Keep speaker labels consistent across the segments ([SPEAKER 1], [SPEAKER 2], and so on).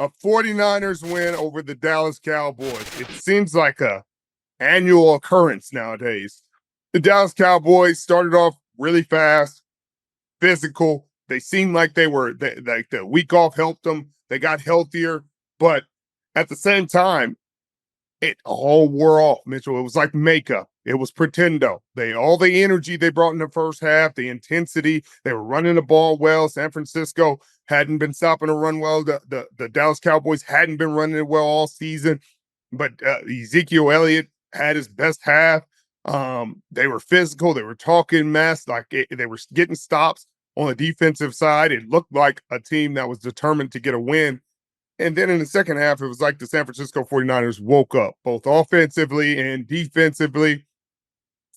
[SPEAKER 1] a 49ers win over the Dallas Cowboys. It seems like a annual occurrence nowadays. The Dallas Cowboys started off really fast, physical. They seemed like like the week off helped them. They got healthier, but at the same time, it all wore off, Mitchell. It was like makeup. It was pretendo. All the energy they brought in the first half, the intensity, they were running the ball well. San Francisco hadn't been stopping the run well. The Dallas Cowboys hadn't been running it well all season, but Ezekiel Elliott had his best half. They were physical. They were talking mess. They were getting stops on the defensive side. It looked like a team that was determined to get a win. And then in the second half, it was like the San Francisco 49ers woke up, both offensively and defensively.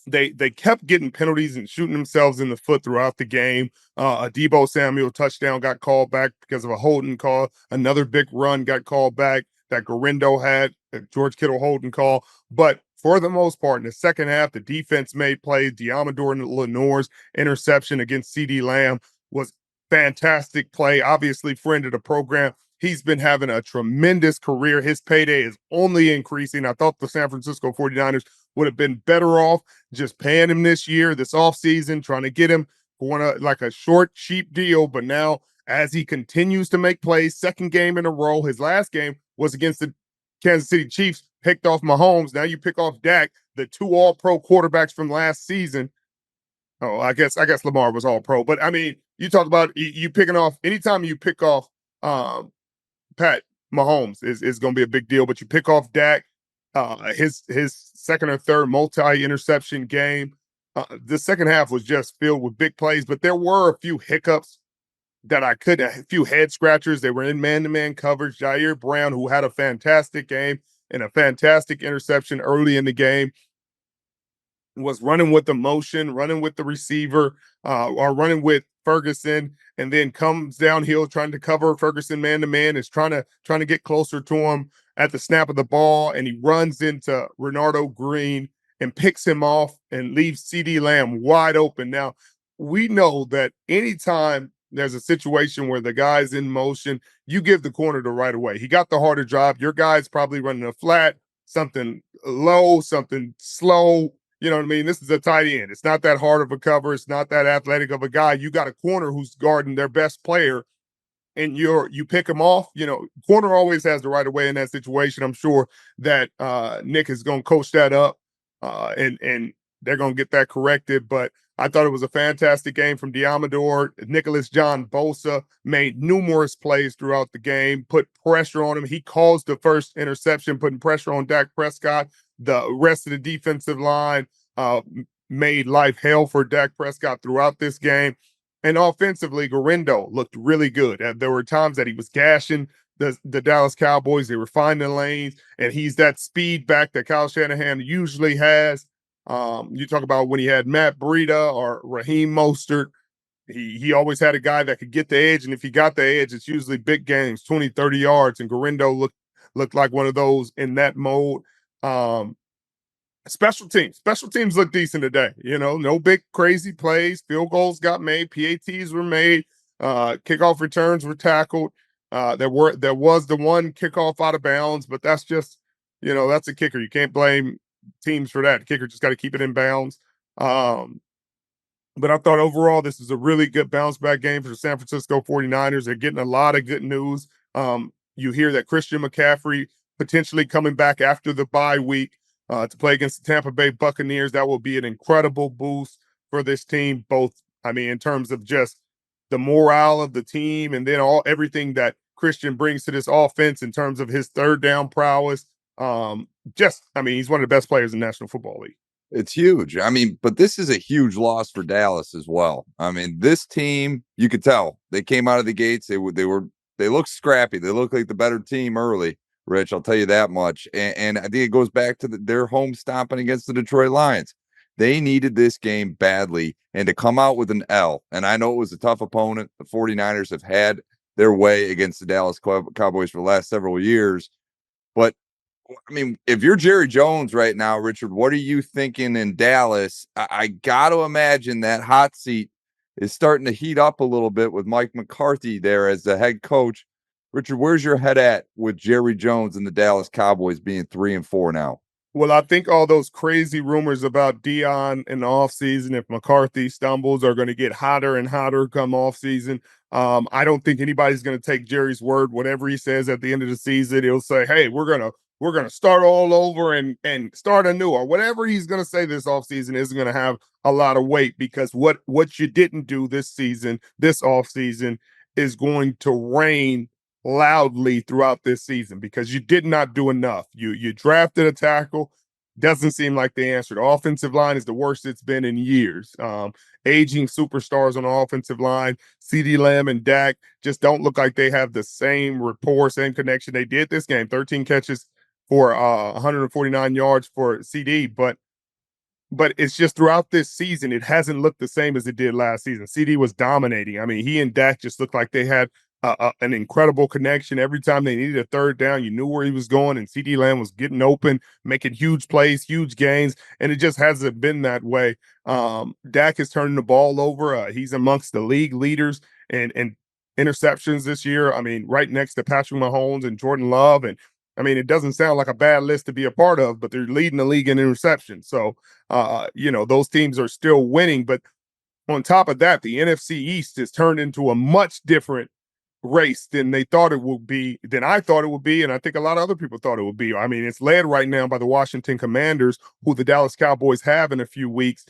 [SPEAKER 1] They kept getting penalties and shooting themselves in the foot throughout the game. A Deebo Samuel touchdown got called back because of a holding call. Another big run got called back that Garindo had, a George Kittle holding call. But for the most part, in the second half, the defense made plays. Diamador Lenoir's interception against CeeDee Lamb was fantastic play. Obviously, friend of the program. He's been having a tremendous career. His payday is only increasing. I thought the San Francisco 49ers would have been better off just paying him this year, this offseason, trying to get him for like a short, cheap deal. But now, as he continues to make plays, second game in a row, his last game was against the Kansas City Chiefs, picked off Mahomes. Now you pick off Dak, the two all-pro quarterbacks from last season. Oh, I guess Lamar was all-pro. But, I mean, you talk about you picking off – anytime you pick off Pat Mahomes is going to be a big deal, but you pick off Dak, his second or third multi-interception game. The second half was just filled with big plays, but there were a few hiccups a few head scratchers. They were in man-to-man coverage. Jair Brown, who had a fantastic game and a fantastic interception early in the game, was running with the motion, running with the receiver, or running with Ferguson, and then comes downhill trying to cover Ferguson man-to-man, is trying to get closer to him at the snap of the ball, and he runs into Renardo Green and picks him off and leaves CeeDee Lamb wide open. Now, we know that anytime there's a situation where the guy's in motion, you give the corner the right of way. He got the harder job. Your guy's probably running a flat, something low, something slow. You know what I mean? This is a tight end. It's not that hard of a cover. It's not that athletic of a guy. You got a corner who's guarding their best player, and you pick him off. You know, corner always has the right of way in that situation. I'm sure that Nick is going to coach that up, and they're going to get that corrected. But I thought it was a fantastic game from Diamador. Nicholas John Bosa made numerous plays throughout the game, put pressure on him. He caused the first interception, putting pressure on Dak Prescott. The rest of the defensive line made life hell for Dak Prescott throughout this game. And offensively, Garindo looked really good. There were times that he was gashing the Dallas Cowboys. They were finding lanes, and he's that speed back that Kyle Shanahan usually has. You talk about when he had Matt Breida or Raheem Mostert, he always had a guy that could get the edge, and if he got the edge, it's usually big games, 20, 30 yards, and Garindo looked like one of those in that mode. Special teams look decent today. You know, no big crazy plays. Field goals got made. PATs were made. Kickoff returns were tackled. There was the one kickoff out of bounds, but that's just, you know, that's a kicker. You can't blame teams for that. The kicker just got to keep it in bounds. But I thought overall this is a really good bounce back game for the San Francisco 49ers. They're getting a lot of good news. You hear that Christian McCaffrey potentially coming back after the bye week to play against the Tampa Bay Buccaneers. That will be an incredible boost for this team, both, I mean, in terms of just the morale of the team and then everything that Christian brings to this offense in terms of his third down prowess. He's one of the best players in the National Football League.
[SPEAKER 2] It's huge. I mean, but this is a huge loss for Dallas as well. I mean, this team, you could tell they came out of the gates. They looked scrappy. They looked like the better team early, Rich. I'll tell you that much. And I think it goes back to their home stomping against the Detroit Lions. They needed this game badly, and to come out with an L. And I know it was a tough opponent. The 49ers have had their way against the Dallas Cowboys for the last several years. But I mean, if you're Jerry Jones right now, Richard, what are you thinking in Dallas? I got to imagine that hot seat is starting to heat up a little bit with Mike McCarthy there as the head coach. Richard, where's your head at with Jerry Jones and the Dallas Cowboys being 3-4 now?
[SPEAKER 1] Well, I think all those crazy rumors about Dion in the offseason, if McCarthy stumbles, are going to get hotter and hotter come offseason. I don't think anybody's going to take Jerry's word. Whatever he says at the end of the season, he'll say, "Hey, we're gonna start all over and start anew," or whatever he's going to say this offseason isn't going to have a lot of weight, because what you didn't do this season, this offseason, is going to reign loudly throughout this season, because you did not do enough. You drafted a tackle. Doesn't seem like the answer. The offensive line is the worst it's been in years. Aging superstars on the offensive line, CD Lamb and Dak, just don't look like they have the same rapport, same connection they did this game. 13 catches for 149 yards for CD, but it's just throughout this season, it hasn't looked the same as it did last season. CD was dominating. I mean, he and Dak just looked like they had an incredible connection. Every time they needed a third down, you knew where he was going, and CD Lamb was getting open, making huge plays, huge gains, and it just hasn't been that way. Dak is turning the ball over. He's amongst the league leaders and interceptions this year. I mean, right next to Patrick Mahomes and Jordan Love. And I mean, it doesn't sound like a bad list to be a part of, but they're leading the league in interceptions. So, those teams are still winning. But on top of that, the NFC East has turned into a much different race than they thought it would be, than I thought it would be, and I think a lot of other people thought it would be. I mean, it's led right now by the Washington Commanders, who the Dallas Cowboys have in a few weeks,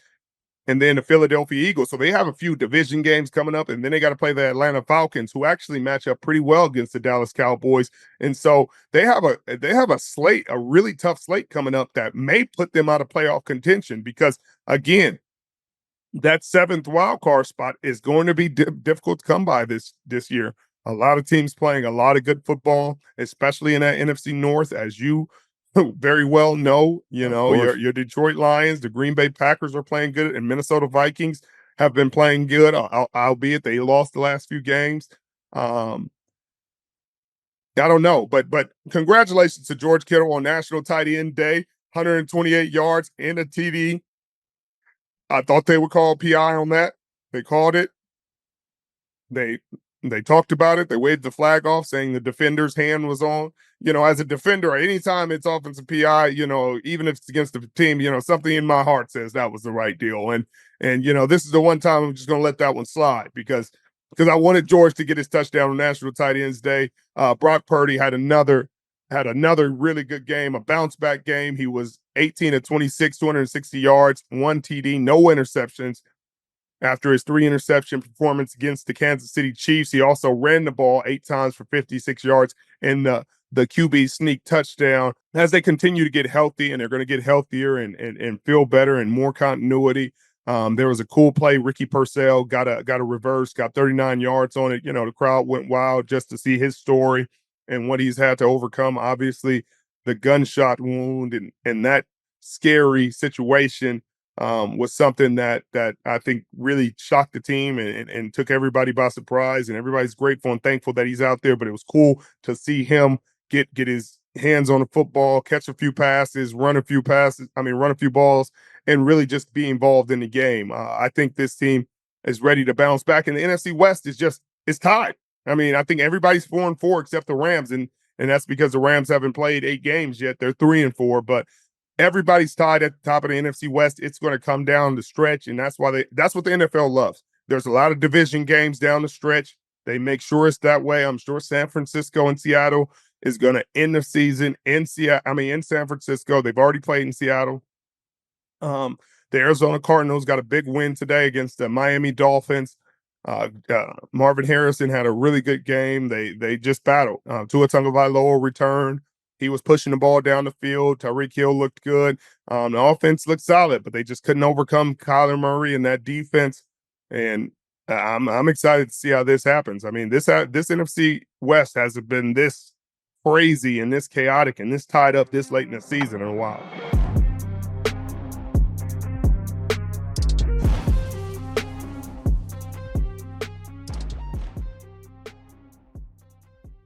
[SPEAKER 1] and then the Philadelphia Eagles. So they have a few division games coming up, and then they got to play the Atlanta Falcons, who actually match up pretty well against the Dallas Cowboys. And so they have a slate, a really tough slate coming up that may put them out of playoff contention, because again, that seventh wild card spot is going to be difficult to come by this year. A lot of teams playing a lot of good football, especially in that NFC North, as you very well know. You know, your Detroit Lions, the Green Bay Packers are playing good, and Minnesota Vikings have been playing good, albeit they lost the last few games. I don't know, but congratulations to George Kittle on National Tight End Day, 128 yards and a TD. I thought they would call PI on that. They called it. They talked about it. They waved the flag off, saying the defender's hand was on. You know, as a defender, anytime it's offensive PI, even if it's against the team, something in my heart says that was the right deal. And this is the one time I'm just going to let that one slide, because I wanted George to get his touchdown on National Tight Ends Day. Brock Purdy had another really good game, a bounce back game. He was 18 of 26, 260 yards, 1 TD, no interceptions. After his 3 interception performance against the Kansas City Chiefs, he also ran the ball 8 times for 56 yards in the QB sneak touchdown. As they continue to get healthy, and they're going to get healthier and feel better and more continuity. There was a cool play. Ricky Pearsall got a reverse, got 39 yards on it. The crowd went wild just to see his story and what he's had to overcome. Obviously, the gunshot wound and that scary situation was something that I think really shocked the team and took everybody by surprise. And everybody's grateful and thankful that he's out there. But it was cool to see him get his hands on the football, catch a few passes, run a few balls, and really just be involved in the game. I think this team is ready to bounce back. And the NFC West is tied. I mean, I think everybody's 4-4 except the Rams, and that's because the Rams haven't played 8 games yet. They're 3-4, but everybody's tied at the top of the NFC West. It's going to come down the stretch, and that's what the NFL loves. There's a lot of division games down the stretch. They make sure it's that way. I'm sure San Francisco and Seattle is going to end the season in San Francisco. They've already played in Seattle. The Arizona Cardinals got a big win today against the Miami Dolphins. Marvin Harrison had a really good game. They just battled. Tua Tagovailoa returned. He was pushing the ball down the field. Tyreek Hill looked good. The offense looked solid, but they just couldn't overcome Kyler Murray and that defense. And I'm excited to see how this happens. I mean, this NFC West hasn't been this crazy and this chaotic and this tied up this late in the season in a while.